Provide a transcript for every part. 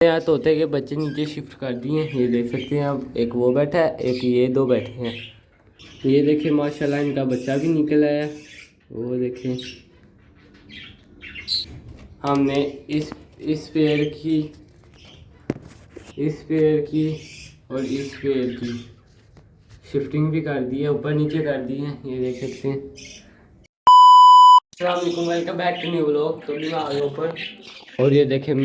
यहाँ तोते के बच्चे नीचे शिफ्ट कर दिए हैं। ये देख सकते हैं आप, एक वो बैठा है, एक ये दो बैठे हैं। तो ये देखिए माशाल्लाह इनका बच्चा भी निकल आया। वो देखें, हमने इस पेड़ की, इस पेड़ की और इस पेड़ की शिफ्टिंग भी कर दी है, ऊपर नीचे कर दी है। ये देख सकते हैं। अस्सलाम वालेकुम, welcome back to new vlog. तो मैं आ गया ऊपर और ये देखें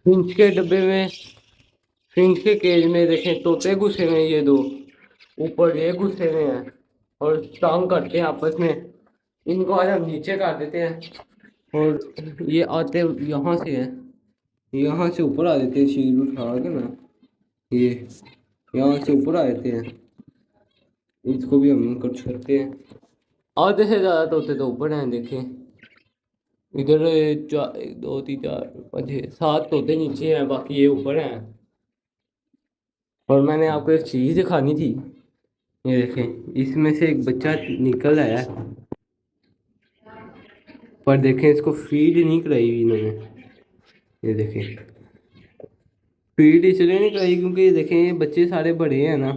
फिंच के डब्बे में, फिंच के केज में देखें तोते घुसे हुए हैं। ये दो ऊपर ये घुसे हुए हैं और टांग करते हैं आपस में। इनको आज हम नीचे कर देते हैं और ये आते यहाँ से हैं, यहाँ से ऊपर आ देते हैं शीर उठा के ना। ये यहाँ से ऊपर आ जाते हैं, इसको भी हम कुछ करते हैं। आधे से ज़्यादा तोते तो ऊपर हैं देखें। इधर चार, एक दो तीन चार पाँच छः सात तोते नीचे हैं, बाकी ये ऊपर हैं। और मैंने आपको एक चीज़ दिखानी थी। ये देखें, इसमें से एक बच्चा निकल आया है, पर देखें इसको फीड नहीं कराई हुई इन्होंने। ये देखें, फीड इसलिए नहीं कराई क्योंकि ये देखें ये बच्चे सारे बड़े हैं ना,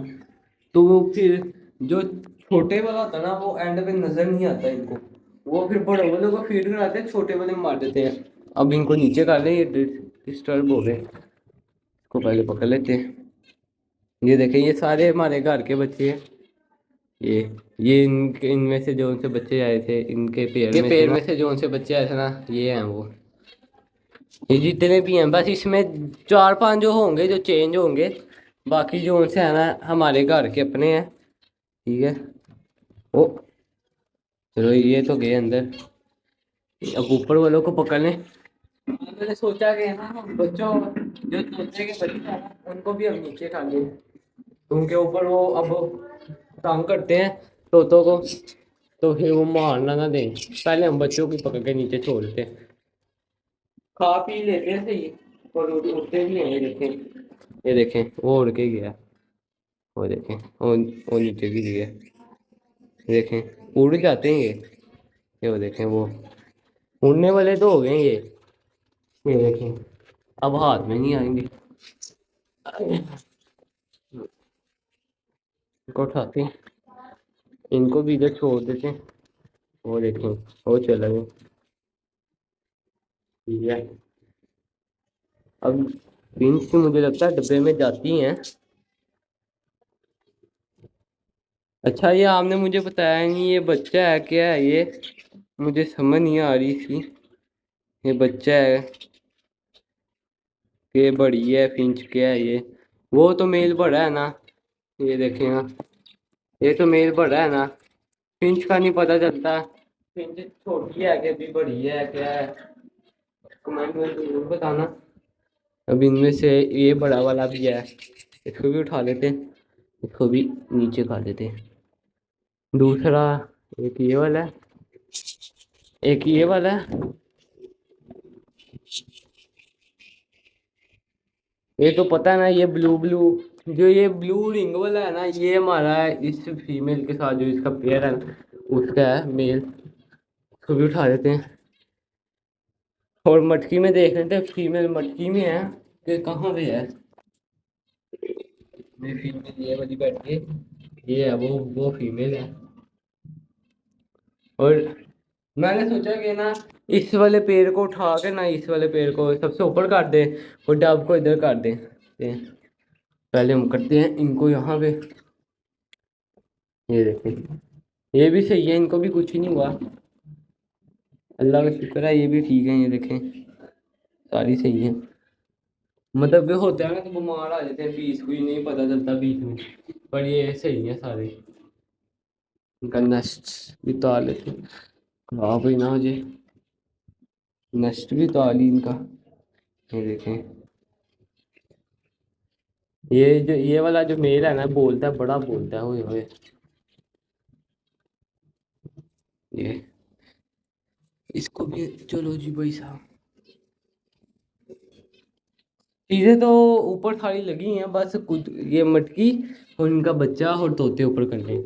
तो वो फिर जो छोटे वाला होता है ना वो एंड पे नजर नहीं आता इनको। वो फिर बड़े वाले को फीड कराते हैं, छोटे वाले मार देते हैं। अब इनको नीचे कर ले, ये डिस्टर्ब हो गए। इसको पहले पकड़ लेते हैं। ये देखें ये सारे हमारे घर के बच्चे हैं। ये इनके, इनमें से जो उनसे बच्चे आए थे, इनके पेड़ में से जो उनसे बच्चे आए थे ना, ये हैं वो। ये जितने भी हैं बस इसमें चार पांच जो होंगे जो चेंज होंगे, बाकी जो उनसे है ना हमारे घर के अपने हैं। ठीक है। ओ चलो ये तो गए अंदर, अब ऊपर वालों को पकड़ लें। मैंने सोचा कि ना हम बच्चों, जो तोते के बच्चे हैं ना, उनको भी हम नीचे खा लें। उनके ऊपर वो अब काम करते हैं तोतों को, तो फिर वो मारना ना दें। पहले हम बच्चों की पकड़ के नीचे छोड़ते हैं, खा पी लेते हैं सही, और उड़ते भी हैं। ये देखें, ये देखें वो उड़ के गया। वो देखें वो नीचे गिर गया। देखें उड़ जाते हैं ये वो देखें वो उड़ने वाले तो हो गए ये देखें, अब हाथ में नहीं आएंगे। इनको उठाते हैं, इनको भी इधर छोड़ देते हैं। वो देखें वो चला गए। ठीक है, अब बीन्स की मुझे लगता है डब्बे में जाती हैं। अच्छा ये आपने मुझे बताया नहीं, ये बच्चा है क्या है ये, मुझे समझ नहीं आ रही थी। ये बच्चा है कि बड़ी है, फिंच क्या है ये। वो तो मेल बड़ा है ना, ये देखें ना, ये तो मेल बड़ा है ना। फिंच का नहीं पता चलता, फिंच छोटी है कि अभी बड़ी है क्या है, कमेंट में जरूर बताना। अब इनमें से ये बड़ा वाला भी है, इसको भी उठा लेते हैं, इसको भी नीचे खा देते हैं। दूसरा एक ये वाला है, एक ये वाला है। ये तो पता है ना, ये ब्लू ब्लू, जो ये ब्लू रिंग वाला है ना, ये हमारा है इस फीमेल के साथ, जो इसका पेयर है ना उसका है मेल। इसको भी उठा देते हैं और मटकी में देख लेते हैं, फीमेल मटकी में है कि कहाँ पे है। ये फीमेल ये वाली बैठी है, ये है वो फीमेल है। और मैंने सोचा कि ना इस वाले पेड़ को उठा के ना, इस वाले पेड़ को सबसे ऊपर काट दे और डब को इधर काट दे। पहले हम करते हैं इनको यहाँ पे। ये देखें ये भी सही है, इनको भी कुछ ही नहीं हुआ, अल्लाह का शुक्र है, ये भी ठीक है। ये देखें सारी सही है। मतलब भी होता है ना तो बीमार आ जाते हैं बीच, कोई नहीं पता चलता बीच में, पर ये सही है सारे। इनका नस्ट भी तो लेते हैं, खराब ही ना हो जाए, नस्ट भी तो ली इनका। ये देखें, ये जो ये वाला जो मेल है ना बोलता है, बड़ा बोलता है, ओए ओए। ये इसको भी चलो जी भाई साहब, चीजें तो ऊपर सारी लगी हैं, बस कुछ ये मटकी और इनका बच्चा और तोते ऊपर करने।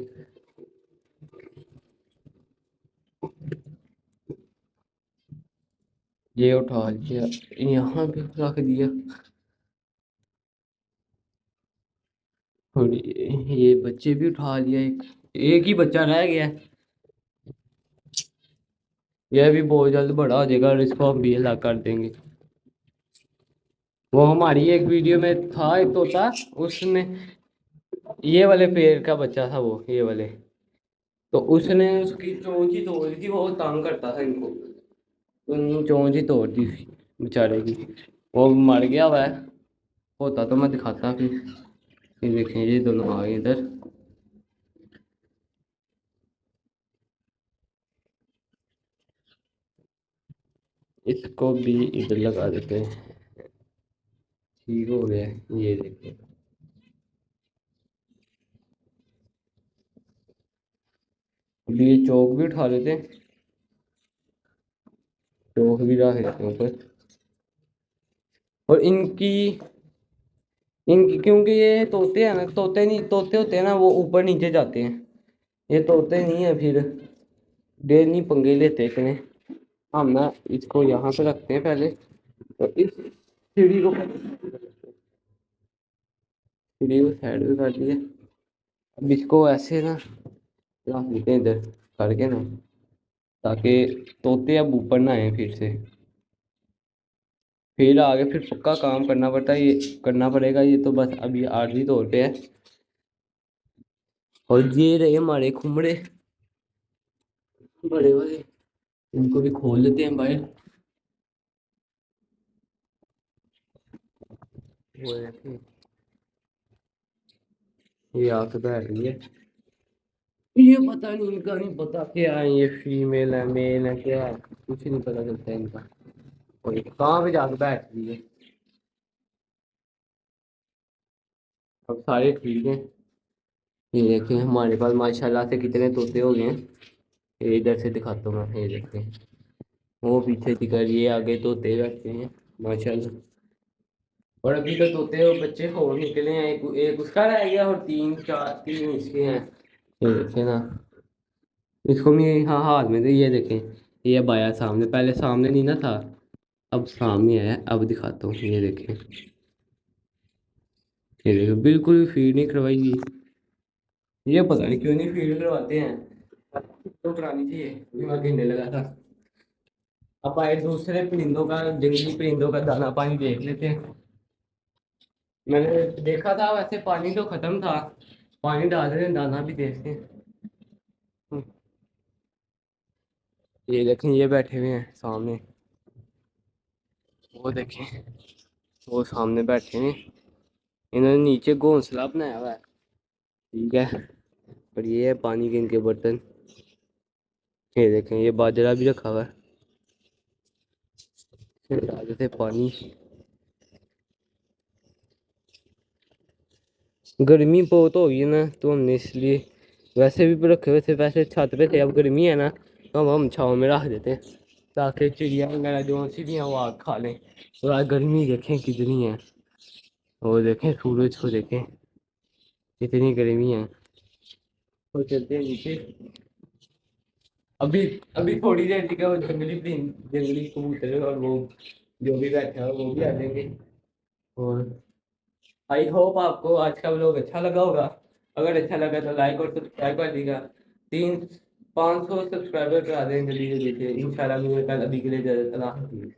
ये उठा लिया, यहाँ पे रख दिया। और ये बच्चे भी उठा लिया, एक ही बच्चा रह गया है। यह भी बहुत जल्द बड़ा हो जाएगा और इसको हम भी अलग कर देंगे। वो हमारी एक वीडियो में था एक तोता, उसने ये वाले पेड़ का बच्चा था वो, ये वाले, तो उसने उसकी चोंच ही तोड़ दी थी, वो तंग करता था इनको, तो उन्होंने चोंच ही तोड़ दी थी बेचारे की। वो मर गया हुआ है, होता तो मैं दिखाता फिर। ये देखें, ये दोनों आ गए इधर। इसको भी इधर लगा देते हैं, ठीक हो गया। ये देखें, अभी ये चौक भी उठा लेते हैं, चौक भी रख देते हैं ऊपर। और इनकी क्योंकि ये तोते हैं ना, तोते नहीं, तोते होते हैं ना वो ऊपर नीचे जाते हैं, ये तोते नहीं है, फिर देर नहीं पंगे लेते इतने। हम ना इसको यहाँ पे रखते हैं पहले, तो इस सीढ़ी को साइड में कर दिया। अब इसको ऐसे ना रख देते हैं इधर करके ना, ताकि तोते अब ऊपर ना आए फिर से। फिर आगे फिर पक्का काम करना पड़ता है, ये करना पड़ेगा। ये तो बस अभी आर्जी तौर पे है। और ये रहे हमारे खुमड़े बड़े वाले, इनको भी खोल लेते हैं बाहर। वो देखिए, ये आके बैठ गई है। ये पता नहीं, इनका नहीं पता क्या है, ये फीमेल है मेल है क्या है, कुछ नहीं पता चलता है इनका। और ये कहाँ पे जाके बैठ गई है। अब सारे ठीक हैं। ये देखें, हमारे पास माशाल्लाह से कितने तोते हो गए हैं। ये इधर से दिखाता हूँ मैं, ये देखें, वो पीछे दिखा, ये आगे तोते बैठे हैं माशाल्लाह। और अभी तो तोते और बच्चे हो निकले हैं, एक उसका रह गया और तीन इसके हैं। ये देखे ना, इसको मैं यहाँ हाथ में दे, ये देखें, ये अब आया सामने, पहले सामने नहीं ना था, अब सामने आया। अब दिखाता हूँ, ये देखें, ये देखो, बिल्कुल भी फीड नहीं करवाई। ये पता नहीं क्यों नहीं फीड करवाते हैं, तो करानी चाहिए, दिमाग गिरने लगा था। अब आए दूसरे परिंदों का, जंगली परिंदों का दाना पानी देख लेते हैं। मैंने देखा था वैसे पानी तो खत्म था, पानी डाल रहे हैं, दाना भी देखते हैं। ये देखें, ये बैठे हुए हैं सामने, वो देखें, वो सामने बैठे हैं। इन्होंने नीचे घोंसला बनाया हुआ है, ठीक है। और ये है पानी के इनके बर्तन, ये देखें, ये बाजरा भी रखा हुआ है, डाल देते पानी। गर्मी बहुत हो गई है ना, तो हमने इसलिए वैसे भी रखे हुए थे, वैसे छत पे थे, अब गर्मी है ना तो हम छाँव में रख देते हैं, ताकि चिड़िया वगैरह जो सी भी हैं वो आग खा लें। और आज गर्मी देखें कितनी है, वो देखें सूरज को देखें, कितनी गर्मी है। तो चलते हैं नीचे। अभी अभी थोड़ी देर तक वो जंगली कबूतर और वो जो भी बैठा है वो भी आ जाएंगे। और आई होप आपको आज का व्लॉग अच्छा लगा होगा। अगर अच्छा लगा तो लाइक और सब्सक्राइब कर दीजिएगा। 300-500 सब्सक्राइबर करा दें जल्दी जल्दी से, इंशाल्लाह। मैं कल अभी के लिए अल्लाह हाफिज़।